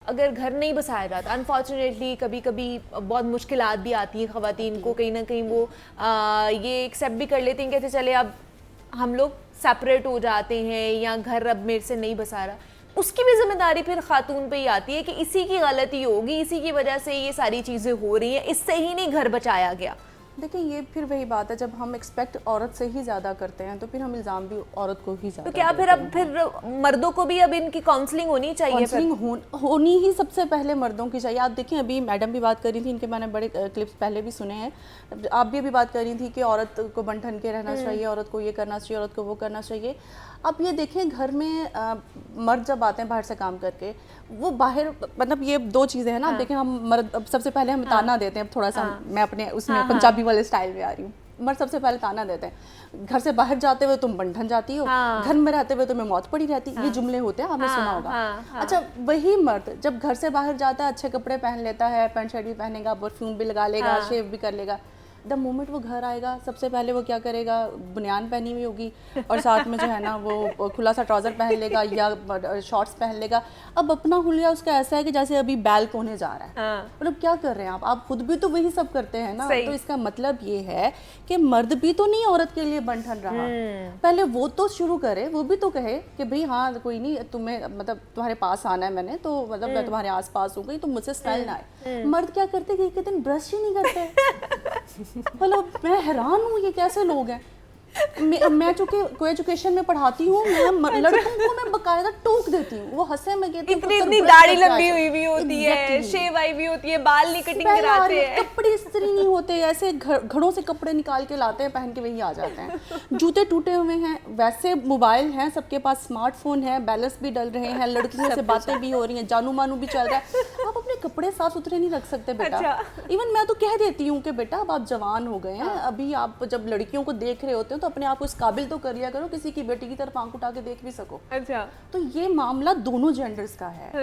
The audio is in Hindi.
अगर घर नहीं बसाया जाता, अनफॉर्चुनेटली कभी कभी बहुत मुश्किलात भी आती हैं ख़वातीन को, कहीं ना कहीं वो ये एक्सेप्ट भी कर लेती हैं, कहते चले अब हम लोग सेपरेट हो जाते हैं या घर अब मेरे से नहीं बसा रहा, उसकी भी जिम्मेदारी फिर खातून पे ही आती है कि इसी की गलती होगी, इसी की वजह से ये सारी चीज़ें हो रही हैं, इससे ही नहीं घर बचाया गया। देखिए ये फिर वही बात है, जब हम एक्सपेक्ट औरत से ही ज़्यादा करते हैं तो फिर हम इल्ज़ाम भी औरत को ही ज़्यादा तो क्या फिर अब फिर मर्दों को भी अब इनकी काउंसलिंग होनी चाहिए? काउंसलिंग होनी ही सबसे पहले मर्दों की चाहिए। आप देखिए अभी मैडम भी बात कर रही थी, इनके मैंने बड़े क्लिप्स पहले भी सुने हैं, आप भी अभी बात कर रही थी कि औरत को बन ठन के रहना चाहिए, औरत को ये करना चाहिए, औरत को वो करना चाहिए। अब ये देखें घर में मर्द जब आते हैं बाहर से काम करके, वो बाहर मतलब ये दो चीज़ें हैं ना। देखें हम मर्द अब सबसे पहले हम ताना देते हैं, अब थोड़ा सा मैं अपने उसमें पंजाबी वाले स्टाइल में आ रही हूँ। मर्द सबसे पहले ताना देते हैं, घर से बाहर जाते हुए तुम बंधन जाती हो, घर में रहते हुए तुम्हें मौत पड़ी रहती, ये जुमले होते हैं, आपने सुना होगा। अच्छा, वही मर्द जब घर से बाहर जाता है, अच्छे कपड़े पहन लेता है, पैंट शर्ट भी पहनेगा, परफ्यूम भी लगा लेगा, शेव भी कर लेगा, द मोमेंट वो घर आएगा सबसे पहले वो क्या करेगा, बुनियान पहनी हुई होगी और साथ में जो है ना वो खुला सा ट्राउज़र पहन लेगा या शॉर्ट्स पहन लेगा। अब अपना हुलिया उसका ऐसा है कि जैसे अभी बैल कोने जा रहा है। मतलब क्या कर रहे हैं आप खुद भी तो वही सब करते हैं ना। तो इसका मतलब ये है कि मर्द भी तो नहीं औरत के लिए बन ठन रहा, पहले वो तो शुरू करे, वो भी तो कहे कि भाई हाँ कोई नहीं, तुम्हें मतलब तुम्हारे पास आना है मैंने तो मतलब मैं तुम्हारे आस पास हूँ, कहीं तुम मुझसे स्मेल ना आए। मर्द क्या करते कि एक दिन ब्रश ही नहीं करते। मतलब मैं हैरान हूँ ये कैसे लोग हैं। मैं चूंकि को एजुकेशन में पढ़ाती हूँ, मैं लड़कों को मैं बकायदा टोक देती हूँ, वो हंसे मैं कहती हूँ इतनी दाढ़ी लंबी हुई भी होती है, शेव आई भी होती है, बाल नहीं कटिंग कराते हैं, कपड़े इस्त्री नहीं होते, ऐसे घरों से कपड़े निकाल के लाते हैं, पहन के वही आ जाते हैं, जूते टूटे हुए हैं, वैसे मोबाइल हैं सबके पास, स्मार्टफोन है, बैलेंस भी डल रहे हैं, लड़कियों से बातें भी हो रही हैं, जानू मानू भी चल रहा है। आप अपने कपड़े साफ सुथरे नहीं रख सकते बेटा। इवन मैं तो कह देती हूँ कि बेटा अब आप जवान हो गए हैं, अभी आप जब लड़कियों को देख रहे होते हैं तो अपने आप को इस काबिल तो कर लिया करो किसी की बेटी की तरफ आंख उठा के देख भी सको। अच्छा, तो ये मामला दोनों जेंडर्स का है।